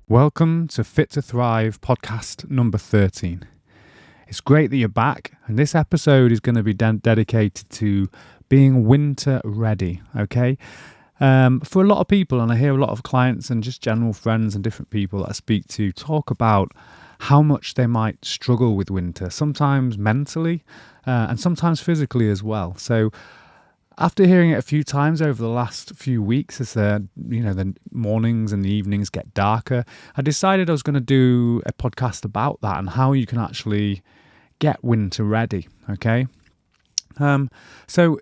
Welcome to Fit2Thrive podcast number 13. It's great that you're back, and this episode is going to be dedicated to being winter ready, okay? For a lot of people, and I hear a lot of clients and just general friends and different people that I speak to talk about how much they might struggle with winter, sometimes mentally and sometimes physically as well. So after hearing it a few times over the last few weeks as the mornings and the evenings get darker, I decided I was going to do a podcast about that and how you can actually get winter ready, okay? So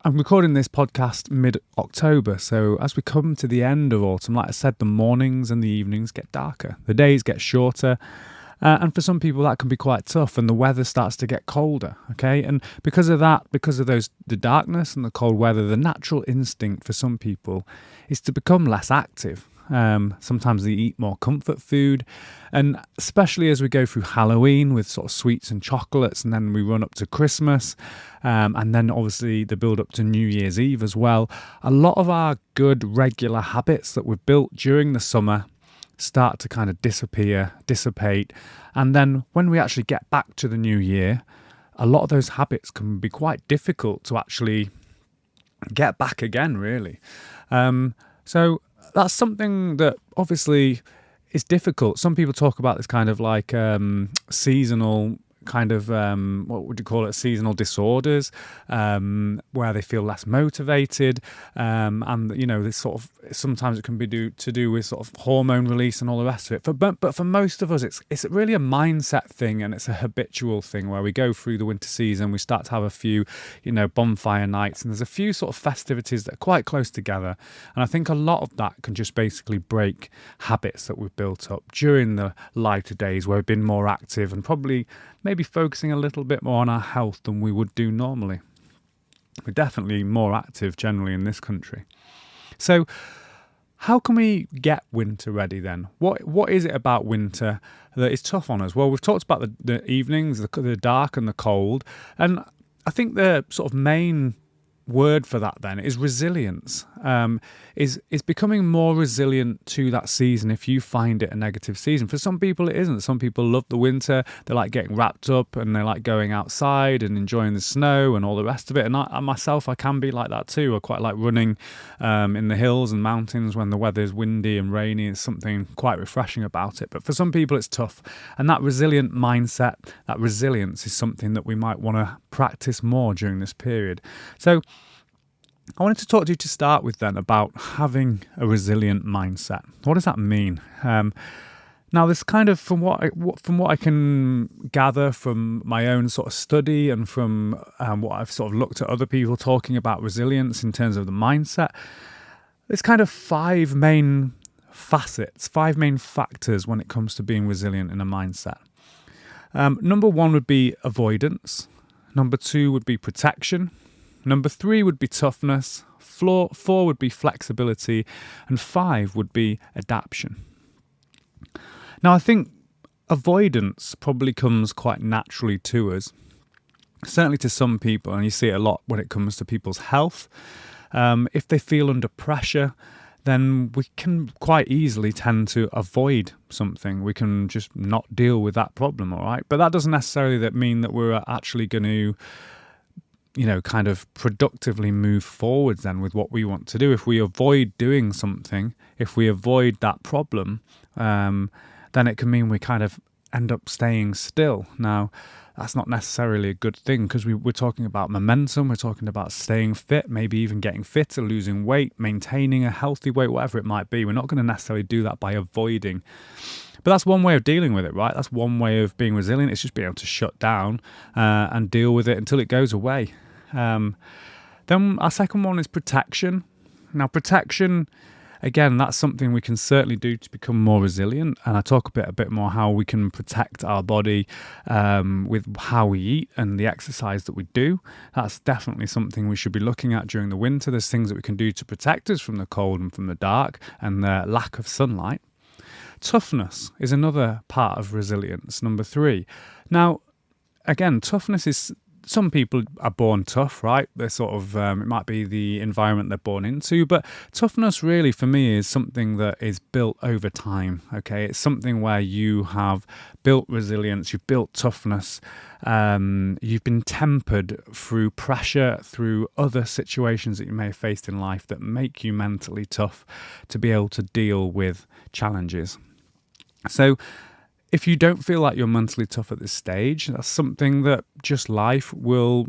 I'm recording this podcast mid-October, so as we come to the end of autumn, like I said, the mornings and the evenings get darker, the days get shorter, and for some people that can be quite tough, and the weather starts to get colder, okay? And because of that, the darkness and the cold weather, the natural instinct for some people is to become less active. Sometimes they eat more comfort food, and especially as we go through Halloween with sort of sweets and chocolates, and then we run up to Christmas, and then obviously the build up to New Year's Eve as well. A lot of our good regular habits that we've built during the summer start to kind of dissipate, and then when we actually get back to the new year, a lot of those habits can be quite difficult to actually get back again, really. So that's something that obviously is difficult. Some people talk about this kind of like seasonal kind of, what would you call it, seasonal disorders, where they feel less motivated, and this sort of, sometimes it can be to do with sort of hormone release and all the rest of it. But for most of us, it's really a mindset thing, and it's a habitual thing where we go through the winter season, we start to have a few, bonfire nights, and there's a few sort of festivities that are quite close together. And I think a lot of that can just basically break habits that we've built up during the lighter days where we've been more active and probably maybe focusing a little bit more on our health than we would do normally. We're definitely more active generally in this country. So how can we get winter ready then? What is it about winter that is tough on us? Well, we've talked about the evenings, the dark and the cold, and I think the sort of main word for that then is resilience. Is becoming more resilient to that season if you find it a negative season. For some people it isn't. Some people love the winter, they like getting wrapped up and they like going outside and enjoying the snow and all the rest of it, and I myself can be like that too. I quite like running in the hills and mountains when the weather is windy and rainy. It's something quite refreshing about it. But for some people it's tough, and that resilient mindset, that resilience is something that we might want to practice more during this period. So I wanted to talk to you to start with then about having a resilient mindset. What does that mean? Now, this kind of, from what I can gather from my own sort of study and from what I've sort of looked at other people talking about resilience in terms of the mindset, there's kind of five main facets, five main factors when it comes to being resilient in a mindset. Number one would be avoidance. Number two would be protection. Number three would be toughness, four would be flexibility, and five would be adaptation. Now, I think avoidance probably comes quite naturally to us, certainly to some people, and you see it a lot when it comes to people's health. If they feel under pressure, then we can quite easily tend to avoid something. We can just not deal with that problem, all right? But that doesn't necessarily mean that we're actually going to kind of productively move forwards then with what we want to do. If we avoid doing something, if we avoid that problem, then it can mean we kind of end up staying still. Now, that's not necessarily a good thing, because we're talking about momentum, we're talking about staying fit, maybe even getting fitter, losing weight, maintaining a healthy weight, whatever it might be. We're not going to necessarily do that by avoiding. But that's one way of dealing with it, right? That's one way of being resilient. It's just being able to shut down and deal with it until it goes away. Then our second one is protection. Now, protection, again, that's something we can certainly do to become more resilient. And I talk a bit more how we can protect our body with how we eat and the exercise that we do. That's definitely something we should be looking at during the winter. There's things that we can do to protect us from the cold and from the dark and the lack of sunlight. Toughness is another part of resilience, number three. Now, again, toughness is some people are born tough, right? They're sort of, it might be the environment they're born into, but toughness really for me is something that is built over time, okay? It's something where you have built resilience, you've built toughness, you've been tempered through pressure, through other situations that you may have faced in life that make you mentally tough to be able to deal with challenges. So if you don't feel like you're mentally tough at this stage, that's something that just life will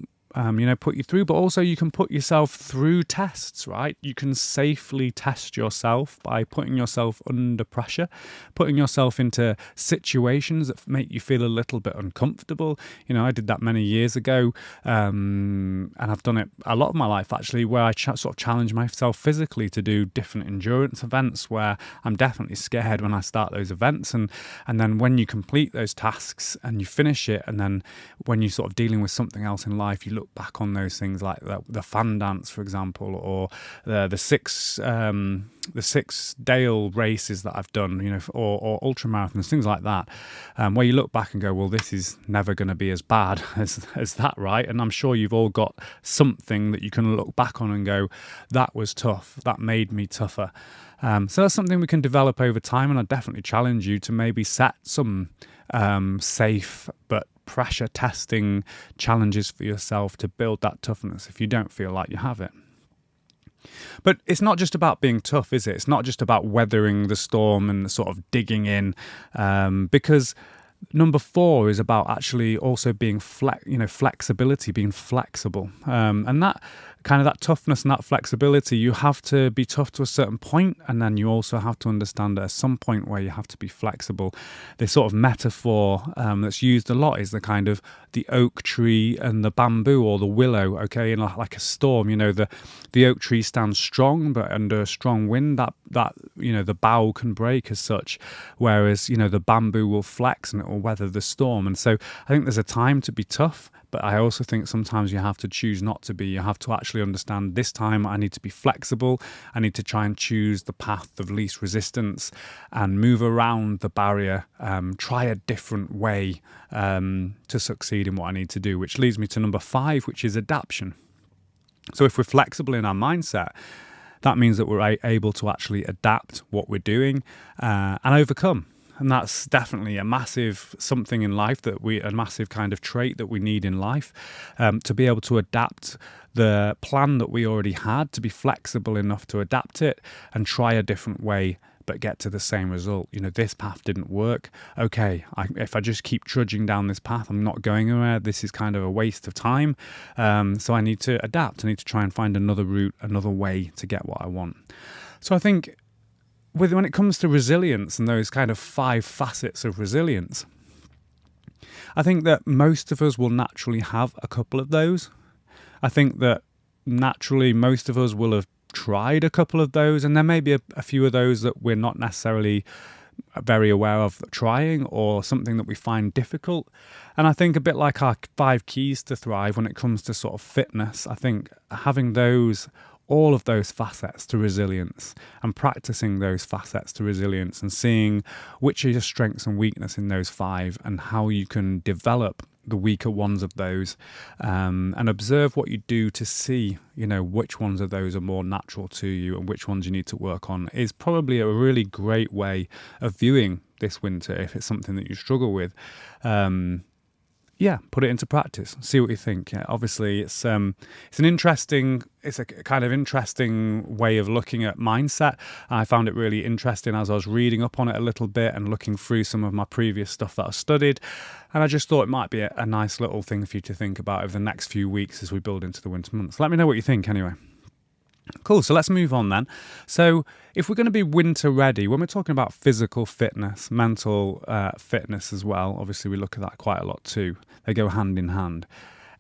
put you through, but also you can put yourself through tests, right? You can safely test yourself by putting yourself under pressure, putting yourself into situations that make you feel a little bit uncomfortable. I did that many years ago, and I've done it a lot of my life actually, where I sort of challenge myself physically to do different endurance events where I'm definitely scared when I start those events, and then when you complete those tasks and you finish it, and then when you're sort of dealing with something else in life, you look back on those things like the fan dance, for example, or the six Dale races that I've done, or ultra marathons, things like that, where you look back and go, well, this is never going to be as bad as that, right? And I'm sure you've all got something that you can look back on and go, that was tough, that made me tougher. So that's something we can develop over time, and I definitely challenge you to maybe set some safe but pressure testing challenges for yourself to build that toughness if you don't feel like you have it. But it's not just about being tough, is it? It's not just about weathering the storm and sort of digging in, because number 4 is about actually also being flexibility, being flexible, and that kind of that toughness and that flexibility, you have to be tough to a certain point, and then you also have to understand at some point where you have to be flexible. This sort of metaphor that's used a lot is the kind of the oak tree and the bamboo or the willow, okay, in like a storm, the oak tree stands strong, but under a strong wind that the bough can break as such, whereas the bamboo will flex and it will weather the storm. And so I think there's a time to be tough, but I also think sometimes you have to choose not to be. You have to actually understand, this time I need to be flexible. I need to try and choose the path of least resistance and move around the barrier, try a different way to succeed in what I need to do, which leads me to number 5, which is adaptation. So if we're flexible in our mindset, that means that we're able to actually adapt what we're doing and overcome. And that's definitely a massive something in life, a massive kind of trait that we need in life, to be able to adapt the plan that we already had, to be flexible enough to adapt it and try a different way, but get to the same result. This path didn't work. Okay, if I just keep trudging down this path, I'm not going anywhere. This is kind of a waste of time. So I need to adapt. I need to try and find another route, another way to get what I want. So I think when it comes to resilience and those kind of 5 facets of resilience, I think that most of us will naturally have a couple of those. I think that naturally most of us will have tried a couple of those, and there may be a few of those that we're not necessarily very aware of trying, or something that we find difficult. And I think a bit like our 5 keys to thrive when it comes to sort of fitness, I think having all of those facets to resilience and practicing those facets to resilience and seeing which are your strengths and weakness in those 5 and how you can develop the weaker ones of those, and observe what you do to see, which ones of those are more natural to you and which ones you need to work on, is probably a really great way of viewing this winter if it's something that you struggle with. Put it into practice. See what you think. Obviously, it's a kind of interesting way of looking at mindset. I found it really interesting as I was reading up on it a little bit and looking through some of my previous stuff that I studied. And I just thought it might be a nice little thing for you to think about over the next few weeks as we build into the winter months. Let me know what you think anyway. Cool, so let's move on then. So if we're going to be winter ready, when we're talking about physical fitness, mental fitness as well, obviously we look at that quite a lot too. They go hand in hand.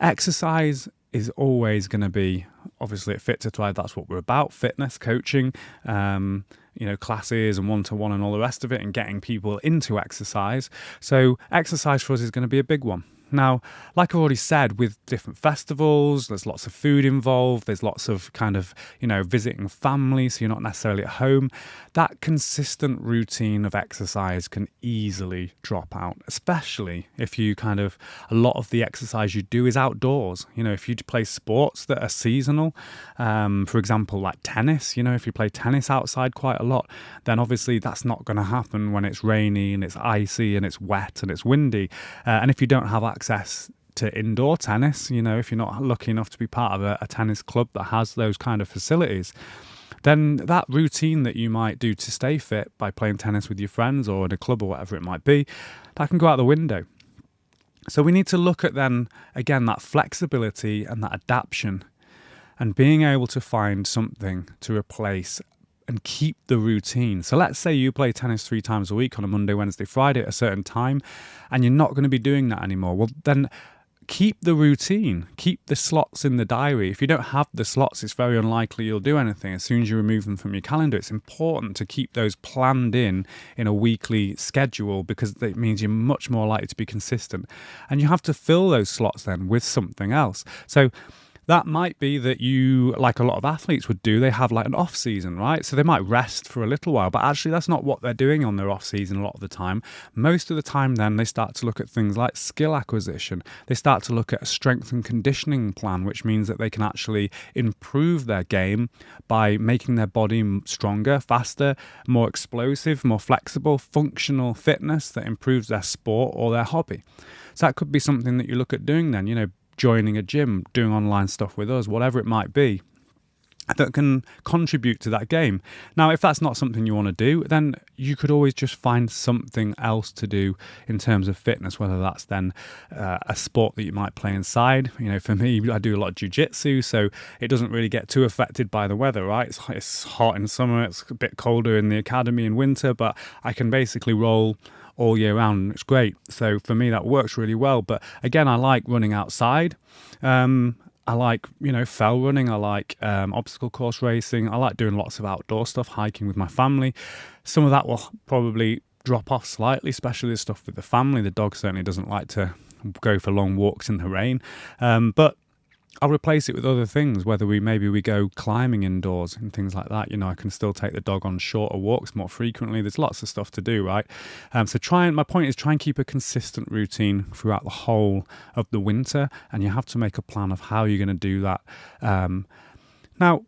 Exercise is always going to be, obviously at Fit2Thrive, that's what we're about, fitness, coaching, classes and one-to-one and all the rest of it, and getting people into exercise. So exercise for us is going to be a big one. Now, like I already said, with different festivals, there's lots of food involved, there's lots of kind of, visiting family, so you're not necessarily at home. That consistent routine of exercise can easily drop out, especially if a lot of the exercise you do is outdoors. If you play sports that are seasonal, for example, like tennis, if you play tennis outside quite a lot, then obviously that's not going to happen when it's rainy and it's icy and it's wet and it's windy. And if you don't have access to indoor tennis, if you're not lucky enough to be part of a tennis club that has those kind of facilities, then that routine that you might do to stay fit by playing tennis with your friends or in a club or whatever it might be, that can go out the window. So we need to look at then, again, that flexibility and that adaptation and being able to find something to replace and keep the routine. So let's say you play tennis 3 times a week on a Monday, Wednesday, Friday at a certain time, and you're not going to be doing that anymore. Well, then keep the routine, keep the slots in the diary. If you don't have the slots, it's very unlikely you'll do anything. As soon as you remove them from your calendar, it's important to keep those planned in a weekly schedule, because it means you're much more likely to be consistent. And you have to fill those slots then with something else. So that might be that you, like a lot of athletes would do, they have like an off season, right? So they might rest for a little while, but actually that's not what they're doing on their off season a lot of the time. Most of the time then they start to look at things like skill acquisition. They start to look at a strength and conditioning plan, which means that they can actually improve their game by making their body stronger, faster, more explosive, more flexible, functional fitness that improves their sport or their hobby. So that could be something that you look at doing then, joining a gym, doing online stuff with us, whatever it might be, that can contribute to that game. Now, if that's not something you want to do, then you could always just find something else to do in terms of fitness, whether that's then a sport that you might play inside. For me, I do a lot of jiu-jitsu, so it doesn't really get too affected by the weather, right? It's hot in summer, it's a bit colder in the academy in winter, but I can basically roll all year round. It's great. So for me, that works really well. But again, I like running outside. I like, fell running. I like obstacle course racing. I like doing lots of outdoor stuff, hiking with my family. Some of that will probably drop off slightly, especially the stuff with the family. The dog certainly doesn't like to go for long walks in the rain. But I'll replace it with other things, whether we go climbing indoors and things like that. I can still take the dog on shorter walks more frequently. There's lots of stuff to do, right? My point is try and keep a consistent routine throughout the whole of the winter, and you have to make a plan of how you're going to do that. Now,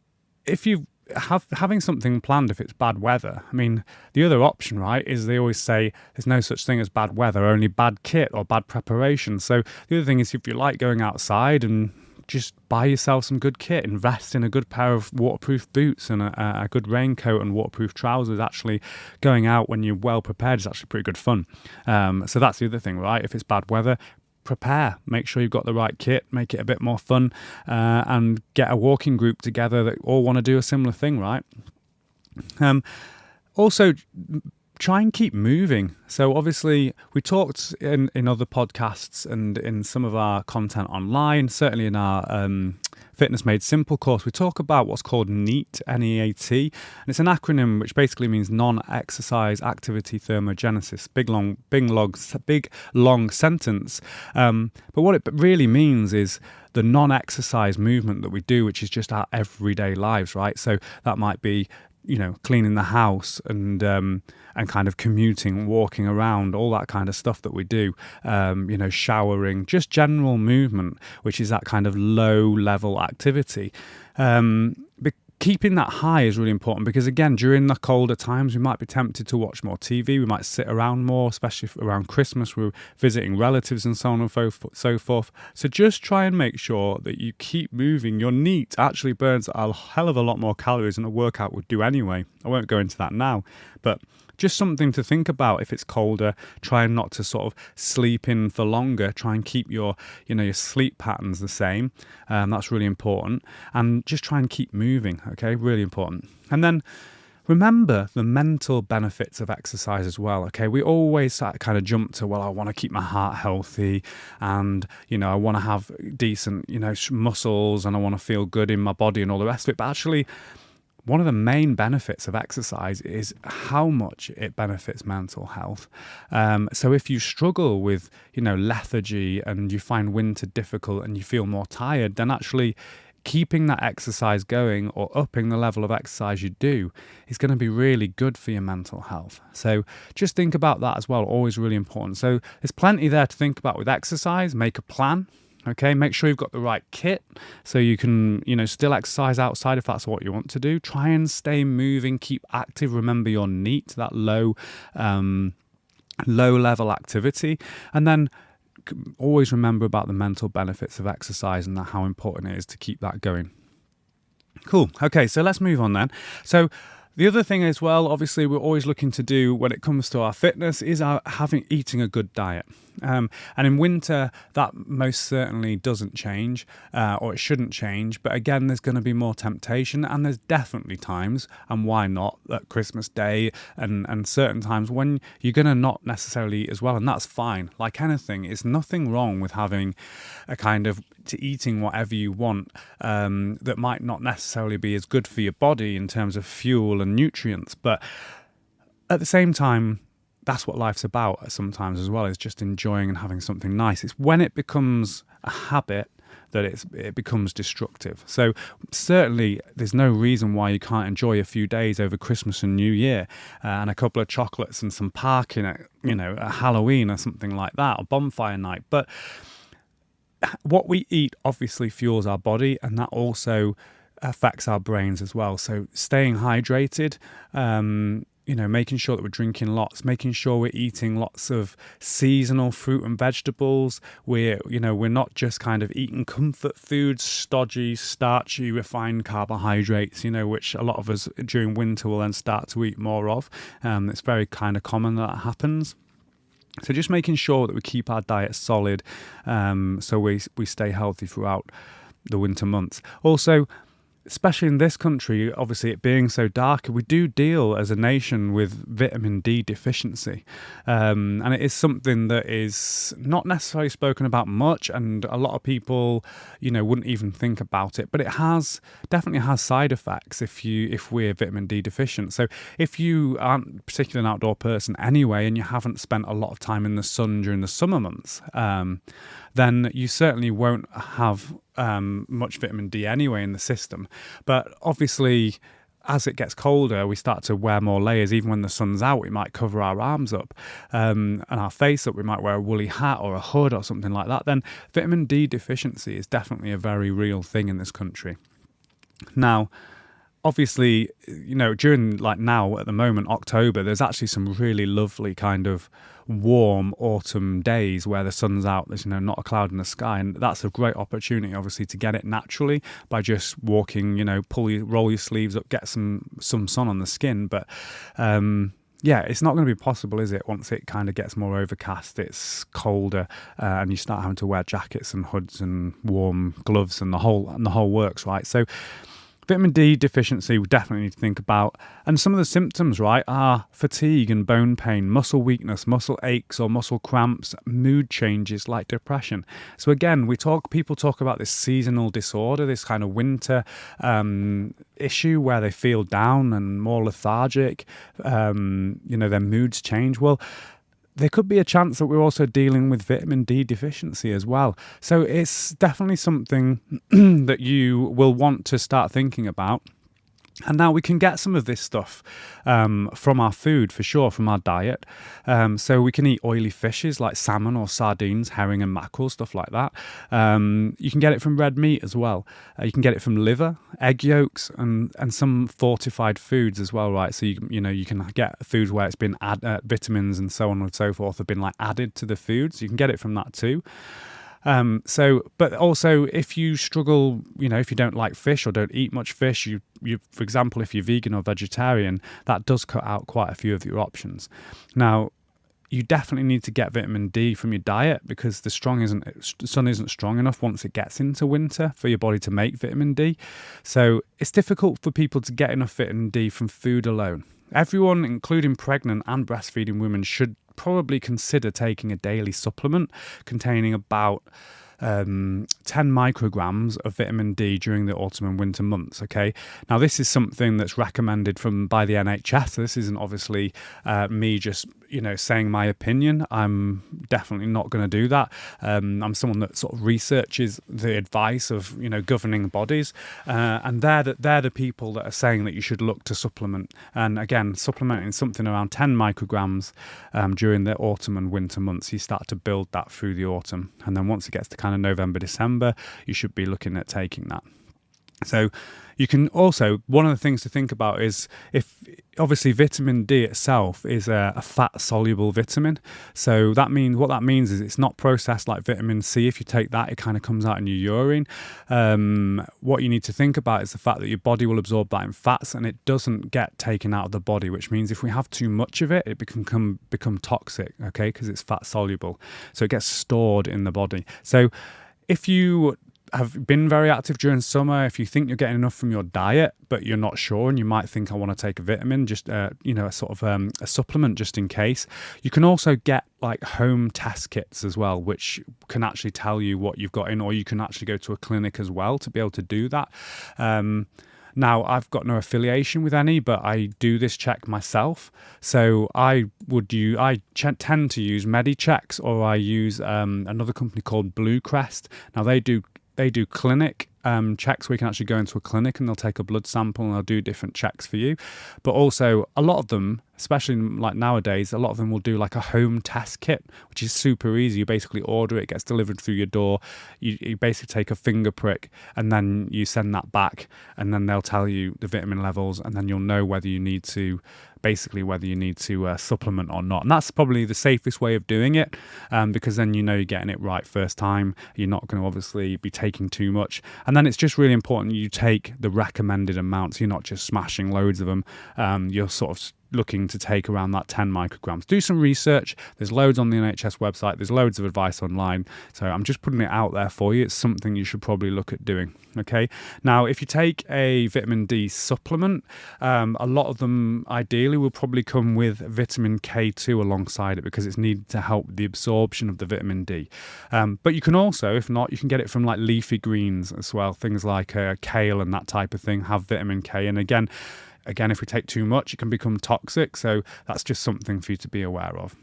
if you having something planned, if it's bad weather, the other option, right, is they always say there's no such thing as bad weather, only bad kit or bad preparation. So the other thing is, if you like going outside, and just buy yourself some good kit, invest in a good pair of waterproof boots and a good raincoat and waterproof trousers. Actually going out when you're well prepared is actually pretty good fun. So that's the other thing, right? If it's bad weather, prepare, make sure you've got the right kit, make it a bit more fun, and get a walking group together that all want to do a similar thing, right? Also, try and keep moving. So obviously we talked in other podcasts and in some of our content online, certainly in our Fitness Made Simple course, we talk about what's called NEAT, N-E-A-T, and it's an acronym which basically means non-exercise activity thermogenesis, big long sentence. But what it really means is the non-exercise movement that we do, which is just our everyday lives, right? So that might be cleaning the house and kind of commuting, walking around, all that kind of stuff that we do, showering, just general movement, which is that kind of low level activity. Keeping that high is really important, because again, during the colder times, we might be tempted to watch more TV. We might sit around more, especially around Christmas. We're visiting relatives and so on and so forth. So just try and make sure that you keep moving. Your NEAT actually burns a hell of a lot more calories than a workout would do anyway. I won't go into that now, but just something to think about. If it's colder, try not to sort of sleep in for longer. Try and keep your sleep patterns the same. That's really important. And just try and keep moving, okay? Really important. And then remember the mental benefits of exercise as well, okay? We always kind of jump to, well, I want to keep my heart healthy, and, I want to have decent, muscles, and I want to feel good in my body and all the rest of it. But actually, one of the main benefits of exercise is how much it benefits mental health. So if you struggle with, lethargy and you find winter difficult and you feel more tired, then actually keeping that exercise going or upping the level of exercise you do is going to be really good for your mental health. So just think about that as well, always really important. So there's plenty there to think about with exercise. Make a plan. Okay, make sure you've got the right kit so you can, still exercise outside if that's what you want to do. Try and stay moving, keep active. Remember your NEAT, that low level activity. And then always remember about the mental benefits of exercise and how important it is to keep that going. Cool. Okay, so let's move on then. So the other thing as well, obviously, we're always looking to do when it comes to our fitness is eating a good diet. And in winter, that most certainly doesn't change, or it shouldn't change. But again, there's going to be more temptation, and there's definitely times, and why not, at Christmas Day and certain times when you're going to not necessarily eat as well, and that's fine. Like anything, it's nothing wrong with having a kind of to eating whatever you want that might not necessarily be as good for your body in terms of fuel and nutrients. But at the same time, that's what life's about sometimes as well, is just enjoying and having something nice. It's when it becomes a habit that it becomes destructive. So certainly there's no reason why you can't enjoy a few days over Christmas and New Year and a couple of chocolates and some parking at, at Halloween or something like that, or bonfire night. But what we eat obviously fuels our body, and that also affects our brains as well. So staying hydrated, making sure that we're drinking lots, making sure we're eating lots of seasonal fruit and vegetables. We're not just kind of eating comfort foods, stodgy, starchy, refined carbohydrates, which a lot of us during winter will then start to eat more of. It's very kind of common that happens. So just making sure that we keep our diet solid, so we stay healthy throughout the winter months. Also, especially in this country, obviously it being so dark, we do deal as a nation with vitamin D deficiency. And it is something that is not necessarily spoken about much, and a lot of people, wouldn't even think about it. But it definitely has side effects if we're vitamin D deficient. So if you aren't particularly an outdoor person anyway, and you haven't spent a lot of time in the sun during the summer months, then you certainly won't have much vitamin D anyway in the system. But obviously, as it gets colder, we start to wear more layers. Even when the sun's out, we might cover our arms up and our face up. We might wear a woolly hat or a hood or something like that. Then vitamin D deficiency is definitely a very real thing in this country. Now, obviously, during now at the moment, October, there's actually some really lovely kind of warm autumn days where the sun's out, there's not a cloud in the sky, and that's a great opportunity obviously to get it naturally by just walking, roll your sleeves up, get some sun on the skin. But it's not going to be possible, is it, once it kind of gets more overcast, it's colder, and you start having to wear jackets and hoods and warm gloves and the whole works, right? So vitamin D deficiency we definitely need to think about. And some of the symptoms, right, are fatigue and bone pain, muscle weakness, muscle aches or muscle cramps, mood changes like depression. So again, people talk about this seasonal disorder, this kind of winter issue where they feel down and more lethargic, their moods change. Well, there could be a chance that we're also dealing with vitamin D deficiency as well. So it's definitely something that you will want to start thinking about. And now we can get some of this stuff from our food, for sure, from our diet. So we can eat oily fishes like salmon or sardines, herring and mackerel, stuff like that. You can get it from red meat as well. You can get it from liver, egg yolks, and some fortified foods as well, right? So you can get foods where it's been vitamins and so on and so forth have been added to the food. So you can get it from that too. But also if you struggle, if you don't like fish or don't eat much fish, you, for example, if you're vegan or vegetarian, that does cut out quite a few of your options. Now, you definitely need to get vitamin D from your diet because the sun isn't strong enough once it gets into winter for your body to make vitamin D. So it's difficult for people to get enough vitamin D from food alone. Everyone, including pregnant and breastfeeding women, should probably consider taking a daily supplement containing about micrograms of vitamin D during the autumn and winter months. Okay, now this is something that's recommended by the NHS. So this isn't obviously me just saying my opinion. I'm definitely not going to do that. I'm someone that sort of researches the advice of governing bodies, and they're the people that are saying that you should look to supplement. And again, supplementing something around 10 micrograms during the autumn and winter months. You start to build that through the autumn, and then once it gets to kind of November, December, you should be looking at taking that. So you can also, one of the things to think about is, if obviously vitamin D itself is a fat soluble vitamin. So what that means is it's not processed like vitamin C. If you take that, it kind of comes out in your urine. What you need to think about is the fact that your body will absorb that in fats, and it doesn't get taken out of the body, which means if we have too much of it, it become toxic, okay, because it's fat soluble. So it gets stored in the body. So if you have been very active during summer, if you think you're getting enough from your diet but you're not sure, and you might think, I want to take a vitamin, just a sort of a supplement just in case, you can also get like home test kits as well, which can actually tell you what you've got in, or you can actually go to a clinic as well to be able to do that. Now, I've got no affiliation with any, but I do this check myself. So I tend to use Medichecks, or I use another company called Bluecrest. Now they do clinic checks where you can actually go into a clinic and they'll take a blood sample and they'll do different checks for you. But also a lot of them, especially like nowadays, a lot of them will do like a home test kit, which is super easy. You basically order it, gets delivered through your door. You basically take a finger prick and then you send that back, and then they'll tell you the vitamin levels, and then you'll know whether you need to supplement or not. And that's probably the safest way of doing it, because then you're getting it right first time. You're not going to obviously be taking too much. And then it's just really important you take the recommended amounts. You're not just smashing loads of them. You're sort of looking to take around that 10 micrograms. Do some research. There's loads on the NHS website. There's loads of advice online. So I'm just putting it out there for you. It's something you should probably look at doing. Okay. Now, if you take a vitamin D supplement, a lot of them ideally will probably come with vitamin K2 alongside it, because it's needed to help the absorption of the vitamin D. But you can also, if not, you can get it from like leafy greens as well. Things like kale and that type of thing have vitamin K. And again, if we take too much, it can become toxic. So that's just something for you to be aware of.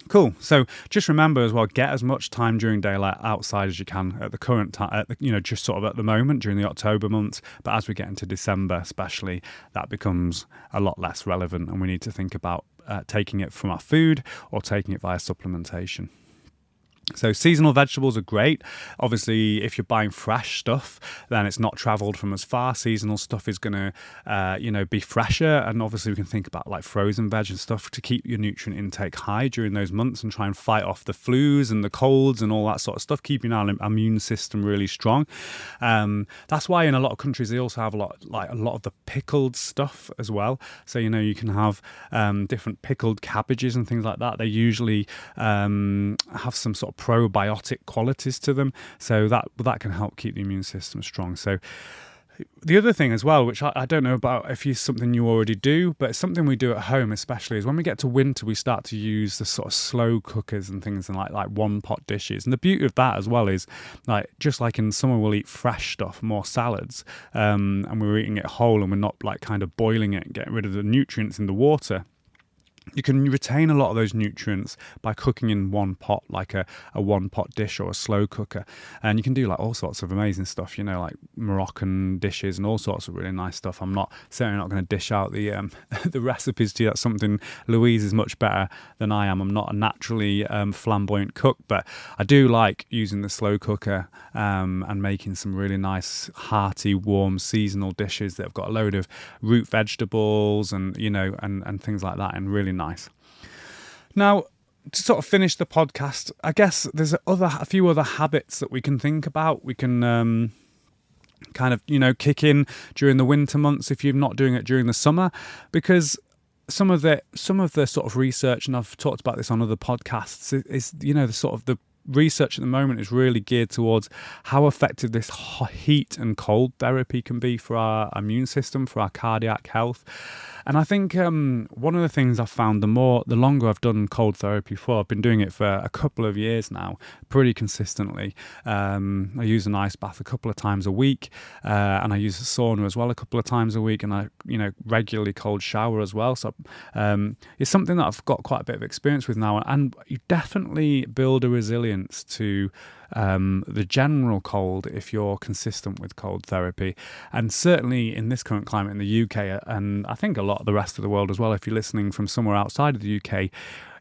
Cool. So just remember as well, get as much time during daylight outside as you can at the current time, just sort of at the moment during the October months. But as we get into December, especially, that becomes a lot less relevant, and we need to think about taking it from our food or taking it via supplementation. So seasonal vegetables are great. Obviously, if you're buying fresh stuff, then it's not travelled from as far. Seasonal stuff is going to, be fresher. And obviously, we can think about like frozen veg and stuff to keep your nutrient intake high during those months and try and fight off the flus and the colds and all that sort of stuff, keeping our immune system really strong. That's why in a lot of countries they also have a lot of the pickled stuff as well. So you can have different pickled cabbages and things like that. They usually have some sort of probiotic qualities to them, so that can help keep the immune system strong. So the other thing as well, which I don't know about if it's something you already do, but it's something we do at home especially, is when we get to winter we start to use the sort of slow cookers and things, and like one pot dishes. And the beauty of that as well is, like, just like in summer we'll eat fresh stuff, more salads, and we're eating it whole and we're not like kind of boiling it and getting rid of the nutrients in the water. You can retain a lot of those nutrients by cooking in one pot, like a one pot dish or a slow cooker. And you can do like all sorts of amazing stuff, like Moroccan dishes and all sorts of really nice stuff. I'm certainly not going to dish out the the recipes to you. That's something Louise is much better than I am. I'm not a naturally flamboyant cook, but I do like using the slow cooker and making some really nice, hearty, warm, seasonal dishes that have got a load of root vegetables and, and things like that, and really nice. Now, to sort of finish the podcast, I guess there's a few other habits that we can think about. We can kind of, kick in during the winter months if you're not doing it during the summer, because some of the sort of research, and I've talked about this on other podcasts, is the sort of the research at the moment is really geared towards how effective this heat and cold therapy can be for our immune system, for our cardiac health. And I think one of the things I've found, the longer I've done cold therapy for, I've been doing it for a couple of years now, pretty consistently. I use an ice bath a couple of times a week, and I use a sauna as well a couple of times a week, and I, regularly cold shower as well. So it's something that I've got quite a bit of experience with now, and you definitely build a resilience to the general cold if you're consistent with cold therapy. And certainly in this current climate in the UK, and I think a lot of the rest of the world as well, if you're listening from somewhere outside of the UK,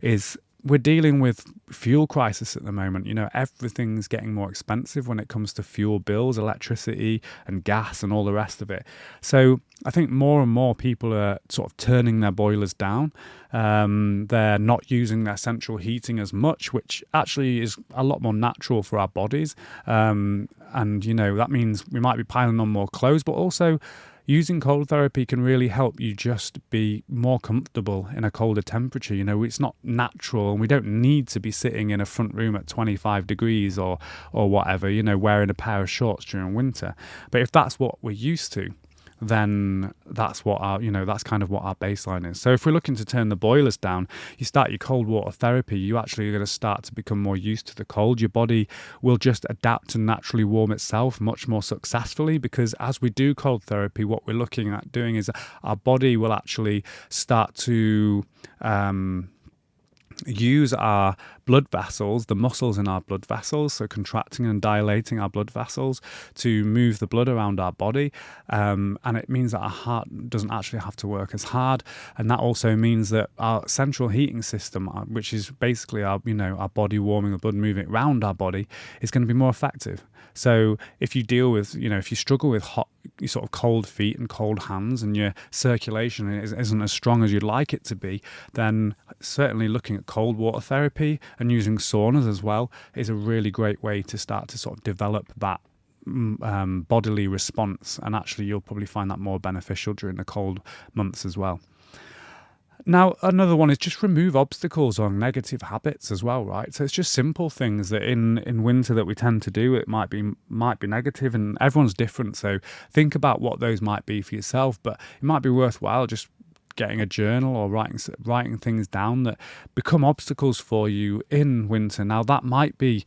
is we're dealing with fuel crisis at the moment. Everything's getting more expensive when it comes to fuel bills, electricity and gas and all the rest of it. So I think more and more people are sort of turning their boilers down. They're not using their central heating as much, which actually is a lot more natural for our bodies. And, that means we might be piling on more clothes, but also using cold therapy can really help you just be more comfortable in a colder temperature. It's not natural, and we don't need to be sitting in a front room at 25 degrees or whatever, wearing a pair of shorts during winter. But if that's what we're used to, then that's what that's kind of what our baseline is. So if we're looking to turn the boilers down, you start your cold water therapy, you actually are going to start to become more used to the cold. Your body will just adapt and naturally warm itself much more successfully, because as we do cold therapy, what we're looking at doing is our body will actually start to use our blood vessels, the muscles in our blood vessels, so contracting and dilating our blood vessels to move the blood around our body, and it means that our heart doesn't actually have to work as hard, and that also means that our central heating system, which is basically our body warming the blood, moving it around our body, is going to be more effective. So if you deal with, if you struggle with hot, sort of cold feet and cold hands, and your circulation isn't as strong as you'd like it to be, then certainly looking at cold water therapy and using saunas as well is a really great way to start to sort of develop that bodily response. And actually you'll probably find that more beneficial during the cold months as well. Now, another one is just remove obstacles or negative habits as well, right? So it's just simple things that in winter that we tend to do. It might be negative, and everyone's different. So think about what those might be for yourself, but it might be worthwhile just getting a journal or writing things down that become obstacles for you in winter. Now that might be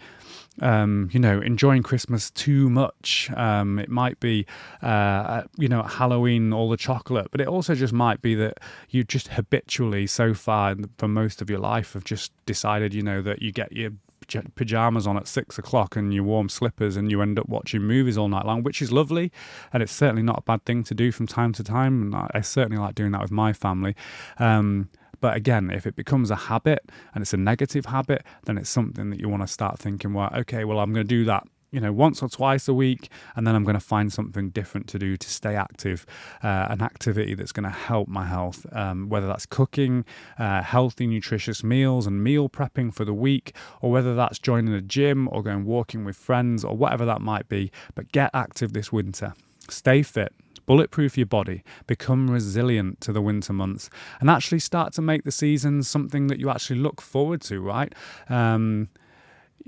enjoying Christmas too much. It might be at Halloween all the chocolate, but it also just might be that you just habitually so far for most of your life have just decided that you get your pajamas on at 6 o'clock and your warm slippers, and you end up watching movies all night long, which is lovely, and it's certainly not a bad thing to do from time to time, and I certainly like doing that with my family. But again, if it becomes a habit and it's a negative habit, then it's something that you want to start thinking, well, okay, well, I'm going to do that once or twice a week, and then I'm going to find something different to do to stay active, an activity that's going to help my health, whether that's cooking, healthy, nutritious meals and meal prepping for the week, or whether that's joining a gym or going walking with friends or whatever that might be. But get active this winter. Stay fit. Bulletproof your body, become resilient to the winter months, and actually start to make the seasons something that you actually look forward to, right?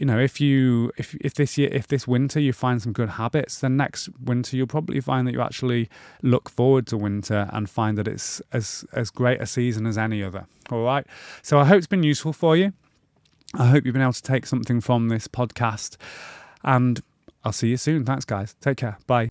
If this winter you find some good habits, then next winter you'll probably find that you actually look forward to winter and find that it's as great a season as any other. All right. So I hope it's been useful for you. I hope you've been able to take something from this podcast, and I'll see you soon. Thanks, guys. Take care. Bye.